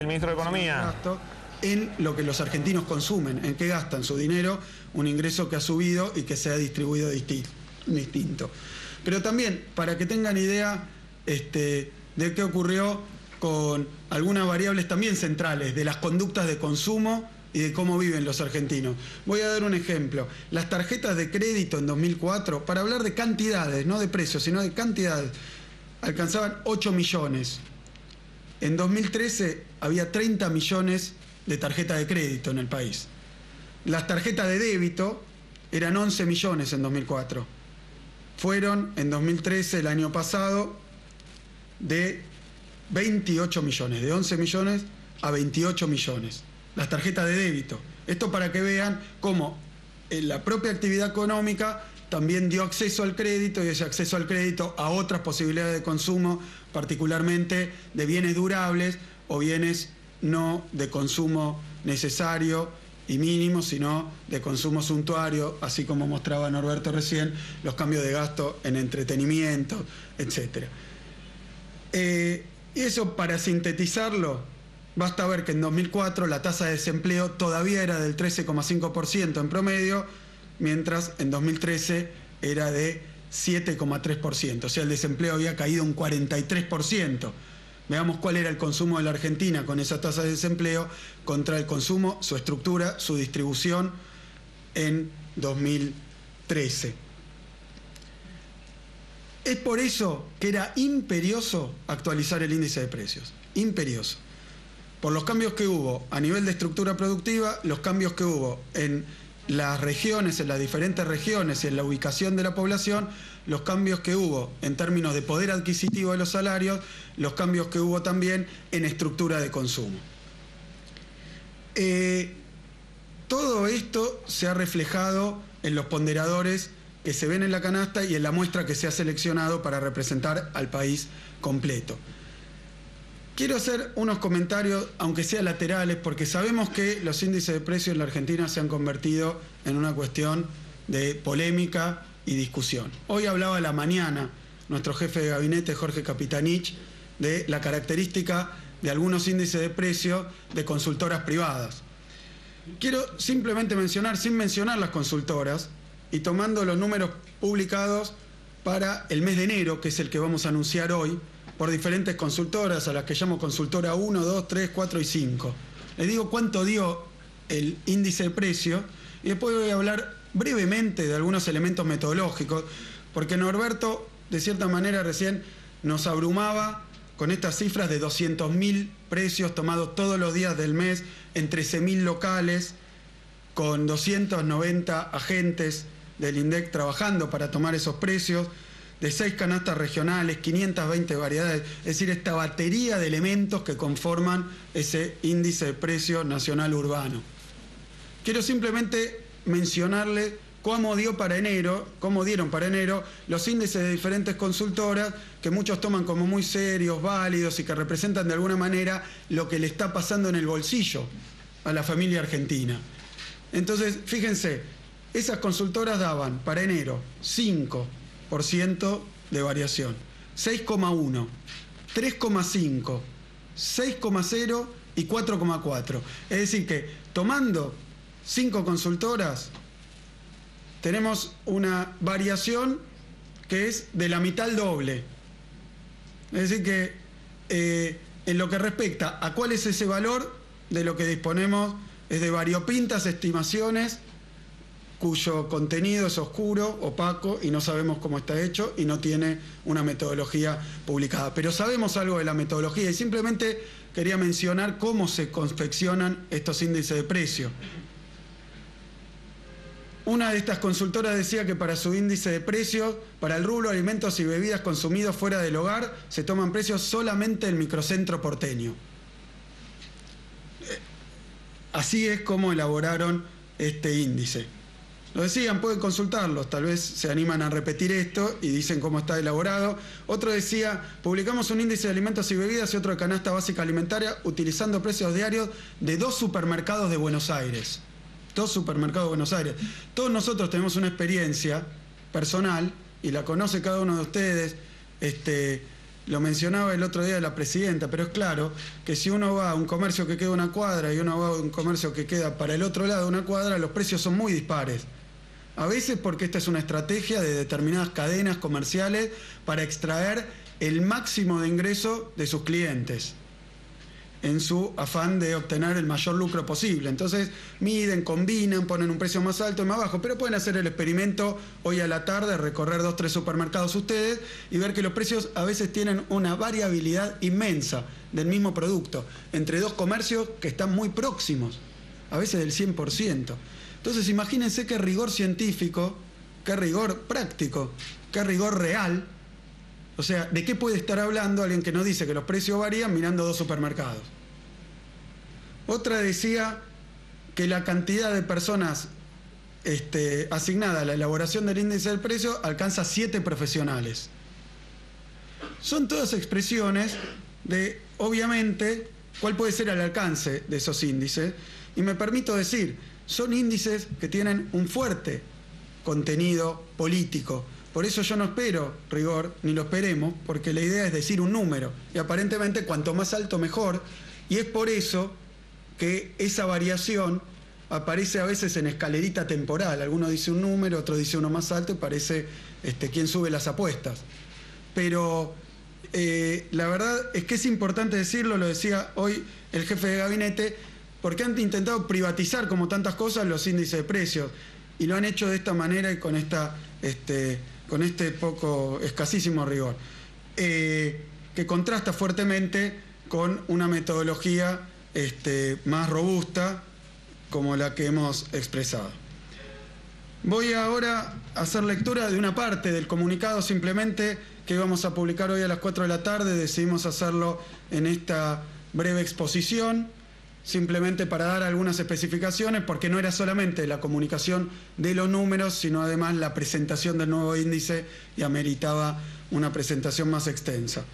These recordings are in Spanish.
ministro de Economía. En lo que los argentinos consumen, en qué gastan su dinero, un ingreso que ha subido y que se ha distribuido distinto. Pero también, para que tengan idea de qué ocurrió con algunas variables también centrales de las conductas de consumo y de cómo viven los argentinos. Voy a dar un ejemplo. Las tarjetas de crédito en 2004, para hablar de cantidades, no de precios, sino de cantidades, alcanzaban 8 millones. En 2013 había 30 millones de tarjetas de crédito en el país. Las tarjetas de débito eran 11 millones en 2004. Fueron en 2013, el año pasado, de 28 millones, de 11 millones a 28 millones. Las tarjetas de débito. Esto para que vean cómo la propia actividad económica también dio acceso al crédito y ese acceso al crédito a otras posibilidades de consumo, particularmente de bienes durables o bienes no de consumo necesario y mínimo, sino de consumo suntuario, así como mostraba Norberto recién, los cambios de gasto en entretenimiento, etc. Y eso, para sintetizarlo, basta ver que en 2004 la tasa de desempleo todavía era del 13,5% en promedio, mientras en 2013 era de 7,3%. O sea, el desempleo había caído un 43%. Veamos cuál era el consumo de la Argentina con esa tasa de desempleo contra el consumo, su estructura, su distribución en 2013. Es por eso que era imperioso actualizar el índice de precios. Imperioso. Por los cambios que hubo a nivel de estructura productiva, los cambios que hubo en las regiones, en las diferentes regiones y en la ubicación de la población, los cambios que hubo en términos de poder adquisitivo de los salarios, los cambios que hubo también en estructura de consumo. Todo esto se ha reflejado en los ponderadores que se ven en la canasta y en la muestra que se ha seleccionado para representar al país completo. Quiero hacer unos comentarios, aunque sean laterales, porque sabemos que los índices de precios en la Argentina se han convertido en una cuestión de polémica y discusión. Hoy hablaba a la mañana nuestro jefe de gabinete, Jorge Capitanich, de la característica de algunos índices de precios de consultoras privadas. Quiero simplemente mencionar, sin mencionar las consultoras, y tomando los números publicados para el mes de enero, que es el que vamos a anunciar hoy, por diferentes consultoras, a las que llamo consultora 1, 2, 3, 4 y 5. Les digo cuánto dio el índice de precio y después voy a hablar brevemente de algunos elementos metodológicos, porque Norberto, de cierta manera, recién nos abrumaba con estas cifras de 200.000 precios tomados todos los días del mes en 13.000 locales, con 290 agentes del INDEC trabajando para tomar esos precios, de 6 canastas regionales, 520 variedades, es decir, esta batería de elementos que conforman ese índice de precio nacional urbano. Quiero simplemente mencionarle cómo dieron para enero los índices de diferentes consultoras que muchos toman como muy serios, válidos y que representan de alguna manera lo que le está pasando en el bolsillo a la familia argentina. Entonces, fíjense, esas consultoras daban para enero 5% de variación, 6,1, 3,5, 6,0 y 4,4. Es decir que, tomando 5 consultoras, tenemos una variación que es de la mitad al doble. Es decir que, en lo que respecta a cuál es ese valor, de lo que disponemos es de variopintas estimaciones cuyo contenido es oscuro, opaco y no sabemos cómo está hecho y no tiene una metodología publicada. Pero sabemos algo de la metodología y simplemente quería mencionar cómo se confeccionan estos índices de precio. Una de estas consultoras decía que para su índice de precios, para el rubro alimentos y bebidas consumidos fuera del hogar, se toman precios solamente en el microcentro porteño. Así es como elaboraron este índice. Lo decían, pueden consultarlos, tal vez se animan a repetir esto y dicen cómo está elaborado. Otro decía, publicamos un índice de alimentos y bebidas y otro de canasta básica alimentaria utilizando precios diarios de 2 supermercados de Buenos Aires. 2 supermercados de Buenos Aires. Todos nosotros tenemos una experiencia personal, y la conoce cada uno de ustedes, Lo mencionaba el otro día la presidenta, pero es claro que si uno va a un comercio que queda una cuadra y uno va a un comercio que queda para el otro lado de una cuadra, los precios son muy dispares. A veces porque esta es una estrategia de determinadas cadenas comerciales para extraer el máximo de ingreso de sus clientes, en su afán de obtener el mayor lucro posible. Entonces miden, combinan, ponen un precio más alto y más bajo, pero pueden hacer el experimento hoy a la tarde, recorrer 2 o 3 supermercados ustedes y ver que los precios a veces tienen una variabilidad inmensa del mismo producto, entre 2 comercios que están muy próximos, a veces del 100%. Entonces imagínense qué rigor científico, qué rigor práctico, qué rigor real. O sea, ¿de qué puede estar hablando alguien que nos dice que los precios varían mirando 2 supermercados? Otra decía que la cantidad de personas asignada a la elaboración del índice del precio alcanza 7 profesionales. Son todas expresiones de, obviamente, cuál puede ser el alcance de esos índices. Y me permito decir, son índices que tienen un fuerte contenido político. Por eso yo no espero rigor, ni lo esperemos, porque la idea es decir un número. Y aparentemente cuanto más alto mejor. Y es por eso que esa variación aparece a veces en escalerita temporal. Alguno dice un número, otro dice uno más alto y parece quién sube las apuestas. Pero la verdad es que es importante decirlo, lo decía hoy el jefe de gabinete, porque han intentado privatizar como tantas cosas los índices de precios. Y lo han hecho de esta manera y con este poco escasísimo rigor, que contrasta fuertemente con una metodología más robusta como la que hemos expresado. Voy ahora a hacer lectura de una parte del comunicado simplemente que íbamos a publicar hoy a las 4 de la tarde. Decidimos hacerlo en esta breve exposición, simplemente para dar algunas especificaciones, porque no era solamente la comunicación de los números, sino además la presentación del nuevo índice y ameritaba una presentación más extensa.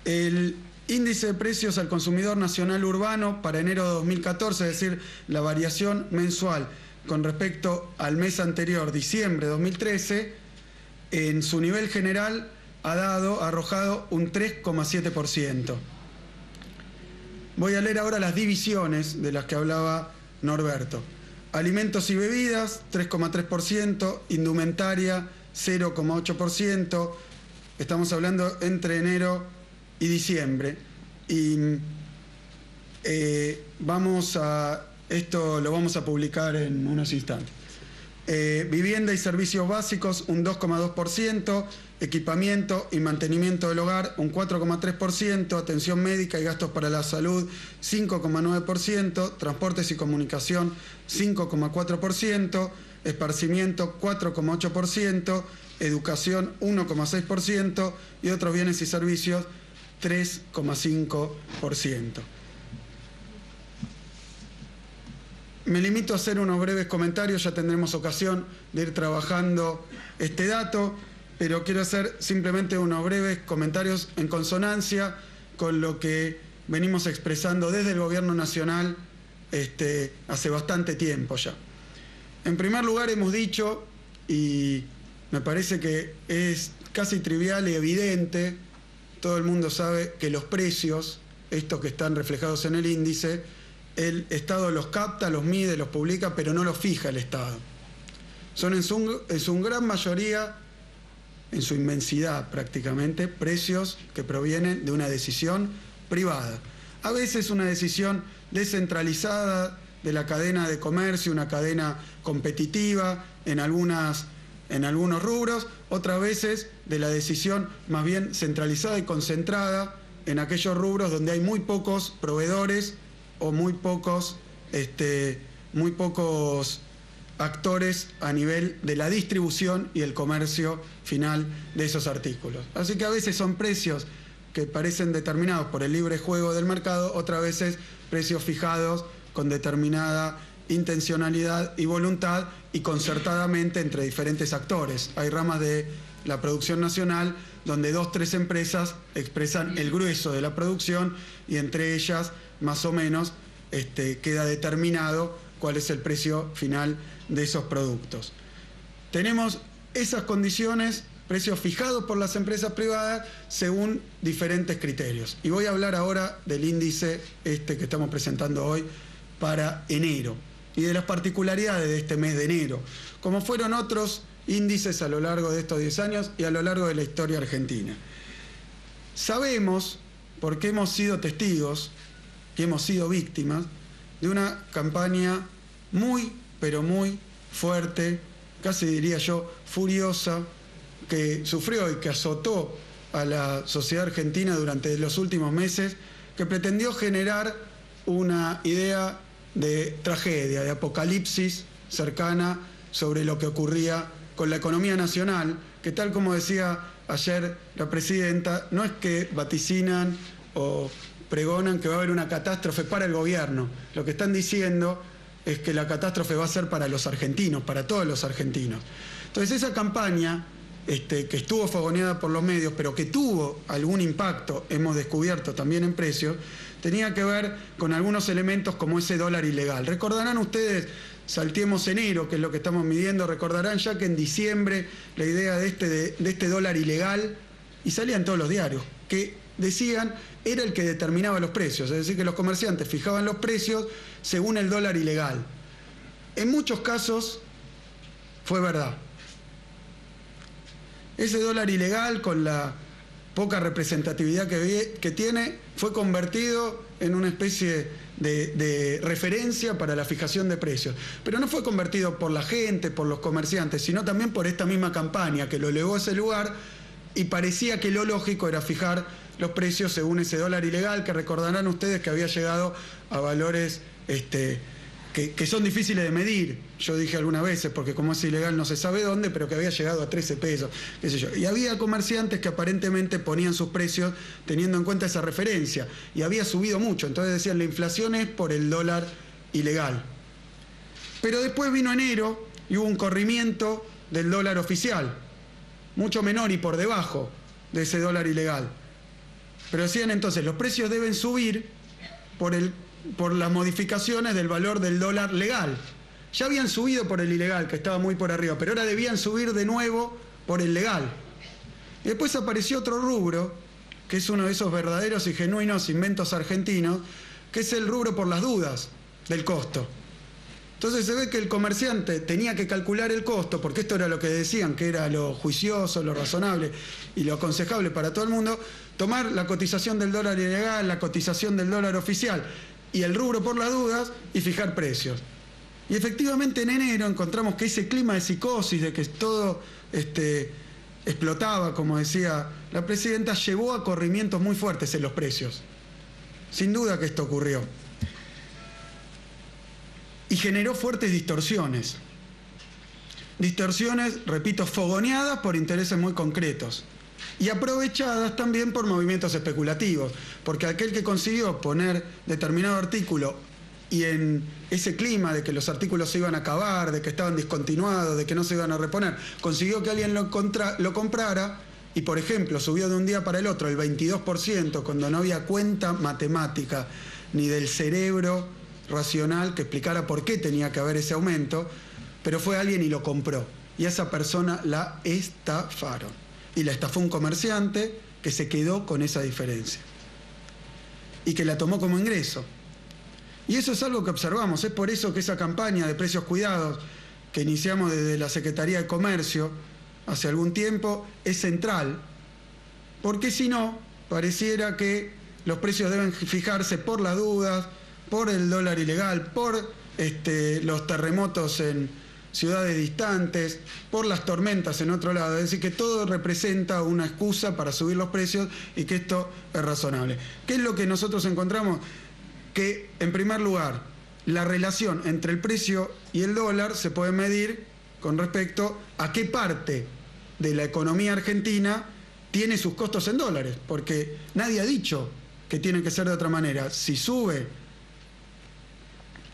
El índice de precios al consumidor nacional urbano para enero de 2014, es decir, la variación mensual con respecto al mes anterior, diciembre de 2013, en su nivel general ha arrojado un 3,7%. Voy a leer ahora las divisiones de las que hablaba Norberto. Alimentos y bebidas, 3,3%, indumentaria, 0,8%. Estamos hablando entre enero y diciembre. Y esto lo vamos a publicar en unos instantes. Vivienda y servicios básicos, un 2,2%. Equipamiento y mantenimiento del hogar, un 4,3%, atención médica y gastos para la salud, 5,9%, transportes y comunicación, 5,4%, esparcimiento, 4,8%, educación, 1,6% y otros bienes y servicios, 3,5%. Me limito a hacer unos breves comentarios, ya tendremos ocasión de ir trabajando este dato, pero quiero hacer simplemente unos breves comentarios en consonancia con lo que venimos expresando desde el Gobierno Nacional hace bastante tiempo ya. En primer lugar, hemos dicho, y me parece que es casi trivial y evidente, todo el mundo sabe que los precios, estos que están reflejados en el índice, el Estado los capta, los mide, los publica, pero no los fija el Estado. Son en su gran mayoría, en su inmensidad prácticamente, precios que provienen de una decisión privada. A veces una decisión descentralizada de la cadena de comercio, una cadena competitiva en algunos rubros, otras veces de la decisión más bien centralizada y concentrada en aquellos rubros donde hay muy pocos proveedores o muy pocos actores a nivel de la distribución y el comercio final de esos artículos. Así que a veces son precios que parecen determinados por el libre juego del mercado, otras veces precios fijados con determinada intencionalidad y voluntad y concertadamente entre diferentes actores. Hay ramas de la producción nacional donde 2 o 3 empresas expresan el grueso de la producción y entre ellas más o menos queda determinado cuál es el precio final de esos productos. Tenemos esas condiciones precios fijados por las empresas privadas según diferentes criterios. Y voy a hablar ahora del índice que estamos presentando hoy para enero y de las particularidades de este mes de enero, como fueron otros índices a lo largo de estos 10 años y a lo largo de la historia argentina. Sabemos, porque hemos sido testigos y hemos sido víctimas de una campaña muy, pero muy fuerte, casi diría yo, furiosa, que sufrió y que azotó a la sociedad argentina durante los últimos meses, que pretendió generar una idea de tragedia, de apocalipsis cercana sobre lo que ocurría con la economía nacional, que tal como decía ayer la presidenta, no es que vaticinan o pregonan que va a haber una catástrofe para el gobierno, lo que están diciendo es que la catástrofe va a ser para los argentinos, para todos los argentinos. Entonces esa campaña, que estuvo fogoneada por los medios, pero que tuvo algún impacto, hemos descubierto también en precios, tenía que ver con algunos elementos como ese dólar ilegal. Recordarán ustedes, salteemos enero, que es lo que estamos midiendo, recordarán ya que en diciembre la idea de este dólar ilegal, y salía en todos los diarios, que decían era el que determinaba los precios, es decir, que los comerciantes fijaban los precios según el dólar ilegal. En muchos casos fue verdad. Ese dólar ilegal, con la poca representatividad que tiene, fue convertido en una especie de referencia para la fijación de precios. Pero no fue convertido por la gente, por los comerciantes, sino también por esta misma campaña que lo elevó a ese lugar y parecía que lo lógico era fijar los precios según ese dólar ilegal, que recordarán ustedes que había llegado a valores que son difíciles de medir. Yo dije algunas veces, porque como es ilegal no se sabe dónde, pero que había llegado a 13 pesos, qué sé yo. Y había comerciantes que aparentemente ponían sus precios teniendo en cuenta esa referencia, y había subido mucho. Entonces decían, la inflación es por el dólar ilegal. Pero después vino enero y hubo un corrimiento del dólar oficial, mucho menor y por debajo de ese dólar ilegal. Pero decían entonces, los precios deben subir por las modificaciones del valor del dólar legal. Ya habían subido por el ilegal, que estaba muy por arriba, pero ahora debían subir de nuevo por el legal. Y después apareció otro rubro, que es uno de esos verdaderos y genuinos inventos argentinos, que es el rubro por las dudas del costo. Entonces se ve que el comerciante tenía que calcular el costo, porque esto era lo que decían, que era lo juicioso, lo razonable y lo aconsejable para todo el mundo, tomar la cotización del dólar ilegal, la cotización del dólar oficial y el rubro por las dudas y fijar precios. Y efectivamente en enero encontramos que ese clima de psicosis, de que todo explotaba, como decía la presidenta, llevó a corrimientos muy fuertes en los precios. Sin duda que esto ocurrió. Y generó fuertes distorsiones. Distorsiones, repito, fogoneadas por intereses muy concretos. Y aprovechadas también por movimientos especulativos. Porque aquel que consiguió poner determinado artículo y en ese clima de que los artículos se iban a acabar, de que estaban discontinuados, de que no se iban a reponer, consiguió que alguien lo comprara y, por ejemplo, subió de un día para el otro el 22% cuando no había cuenta matemática ni del cerebro racional que explicara por qué tenía que haber ese aumento, pero fue alguien y lo compró. Y a esa persona la estafaron. Y la estafó un comerciante que se quedó con esa diferencia y que la tomó como ingreso. Y eso es algo que observamos. Es por eso que esa campaña de precios cuidados que iniciamos desde la Secretaría de Comercio hace algún tiempo es central, porque si no, pareciera que los precios deben fijarse por las dudas, por el dólar ilegal, por los terremotos en ciudades distantes, por las tormentas en otro lado. Es decir, que todo representa una excusa para subir los precios y que esto es razonable. ¿Qué es lo que nosotros encontramos? Que, en primer lugar, la relación entre el precio y el dólar se puede medir con respecto a qué parte de la economía argentina tiene sus costos en dólares, porque nadie ha dicho que tiene que ser de otra manera. Si sube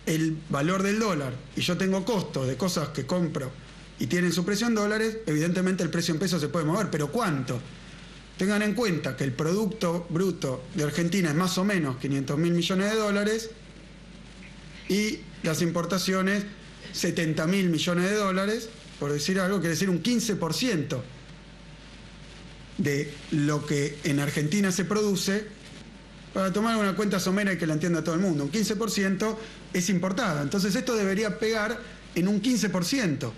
el valor del dólar y yo tengo costos de cosas que compro y tienen su precio en dólares, evidentemente el precio en pesos se puede mover, pero ¿cuánto? Tengan en cuenta que el Producto Bruto de Argentina es más o menos 500.000 millones de dólares y las importaciones 70.000 millones de dólares, por decir algo, quiere decir un 15% de lo que en Argentina se produce, para tomar una cuenta somera y que la entienda todo el mundo, un 15% es importada. Entonces esto debería pegar en un 15%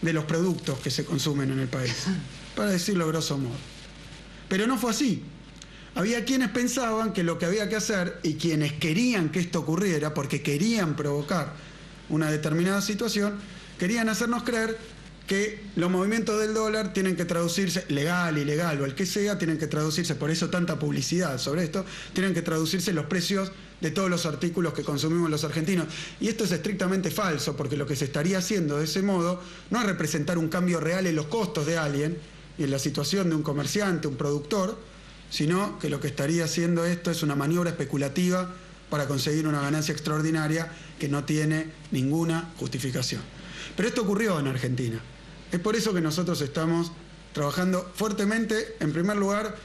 de los productos que se consumen en el país, para decirlo grosso modo. Pero no fue así. Había quienes pensaban que lo que había que hacer, y quienes querían que esto ocurriera, porque querían provocar una determinada situación, querían hacernos creer que los movimientos del dólar tienen que traducirse, legal, ilegal o el que sea, tienen que traducirse, por eso tanta publicidad sobre esto, tienen que traducirse los precios de todos los artículos que consumimos los argentinos. Y esto es estrictamente falso, porque lo que se estaría haciendo de ese modo no es representar un cambio real en los costos de alguien y en la situación de un comerciante, un productor, sino que lo que estaría haciendo esto es una maniobra especulativa para conseguir una ganancia extraordinaria que no tiene ninguna justificación. Pero esto ocurrió en Argentina. Es por eso que nosotros estamos trabajando fuertemente, en primer lugar,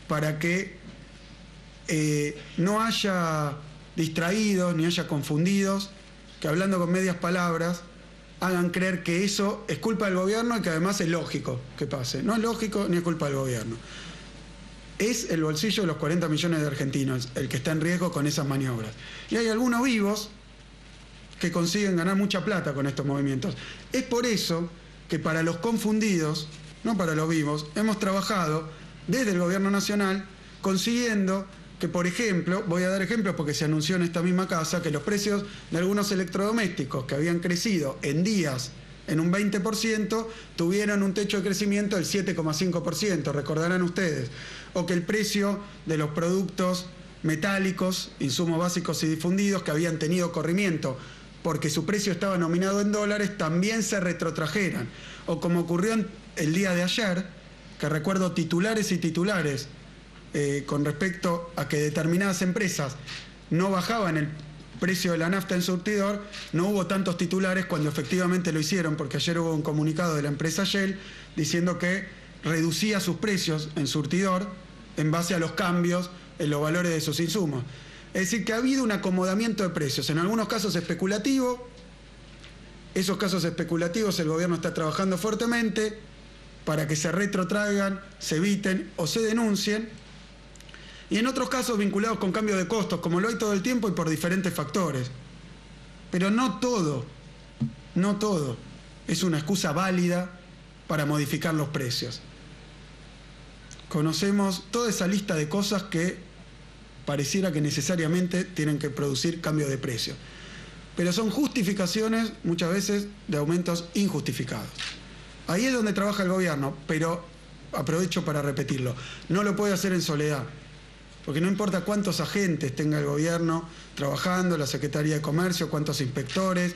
para que no haya distraídos ni haya confundidos, que hablando con medias palabras hagan creer que eso es culpa del gobierno y que además es lógico que pase. No es lógico ni es culpa del gobierno. Es el bolsillo de los 40 millones de argentinos el que está en riesgo con esas maniobras. Y hay algunos vivos que consiguen ganar mucha plata con estos movimientos. Es por eso que para los confundidos, no para los vivos, hemos trabajado desde el gobierno nacional consiguiendo que, por ejemplo, voy a dar ejemplos porque se anunció en esta misma casa, que los precios de algunos electrodomésticos que habían crecido en días en un 20%, tuvieron un techo de crecimiento del 7,5%, recordarán ustedes. O que el precio de los productos metálicos, insumos básicos y difundidos, que habían tenido corrimiento porque su precio estaba nominado en dólares, también se retrotrajeran. O como ocurrió el día de ayer, que recuerdo titulares y titulares con respecto a que determinadas empresas no bajaban el precio de la nafta en surtidor, no hubo tantos titulares cuando efectivamente lo hicieron, porque ayer hubo un comunicado de la empresa Shell diciendo que reducía sus precios en surtidor en base a los cambios en los valores de sus insumos. Es decir, que ha habido un acomodamiento de precios, en algunos casos especulativo. Esos casos especulativos el gobierno está trabajando fuertemente para que se retrotraigan, se eviten o se denuncien. Y en otros casos vinculados con cambio de costos, como lo hay todo el tiempo y por diferentes factores. Pero no todo es una excusa válida para modificar los precios. Conocemos toda esa lista de cosas que pareciera que necesariamente tienen que producir cambio de precio. Pero son justificaciones muchas veces de aumentos injustificados. Ahí es donde trabaja el gobierno, pero aprovecho para repetirlo, no lo puede hacer en soledad. Porque no importa cuántos agentes tenga el gobierno trabajando, la Secretaría de Comercio, cuántos inspectores,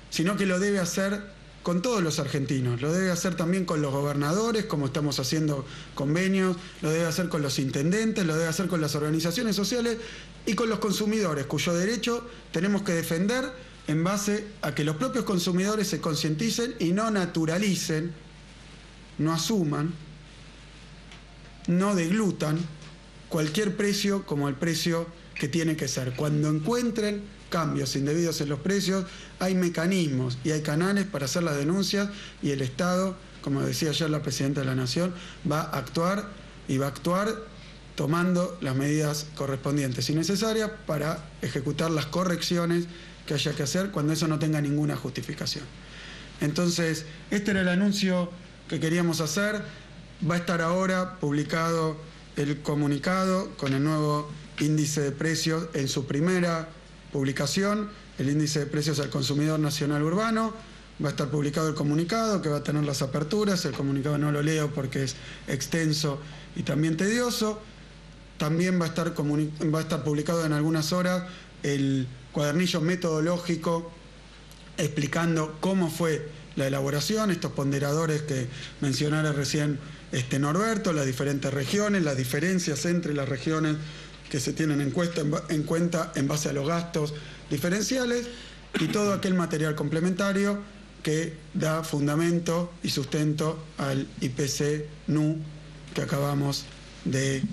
sino que lo debe hacer con todos los argentinos, lo debe hacer también con los gobernadores, como estamos haciendo convenios, lo debe hacer con los intendentes, lo debe hacer con las organizaciones sociales y con los consumidores, cuyo derecho tenemos que defender en base a que los propios consumidores se concienticen y no naturalicen, no asuman, no deglutan cualquier precio como el precio que tiene que ser. Cuando encuentren cambios indebidos en los precios, hay mecanismos y hay canales para hacer las denuncias, y el Estado, como decía ayer la Presidenta de la Nación, va a actuar y va a actuar tomando las medidas correspondientes y necesarias para ejecutar las correcciones que haya que hacer cuando eso no tenga ninguna justificación. Entonces, este era el anuncio que queríamos hacer. Va a estar ahora publicado el comunicado con el nuevo índice de precios en su primera publicación, el índice de precios al consumidor nacional urbano. Va a estar publicado el comunicado, que va a tener las aperturas. El comunicado no lo leo porque es extenso y también tedioso. También va a estar publicado en algunas horas el cuadernillo metodológico explicando cómo fue la elaboración, estos ponderadores que mencionara recién Norberto, las diferentes regiones, las diferencias entre las regiones que se tienen en cuenta en base a los gastos diferenciales, y todo aquel material complementario que da fundamento y sustento al IPC-NU que acabamos de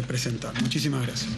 presentar. Muchísimas gracias.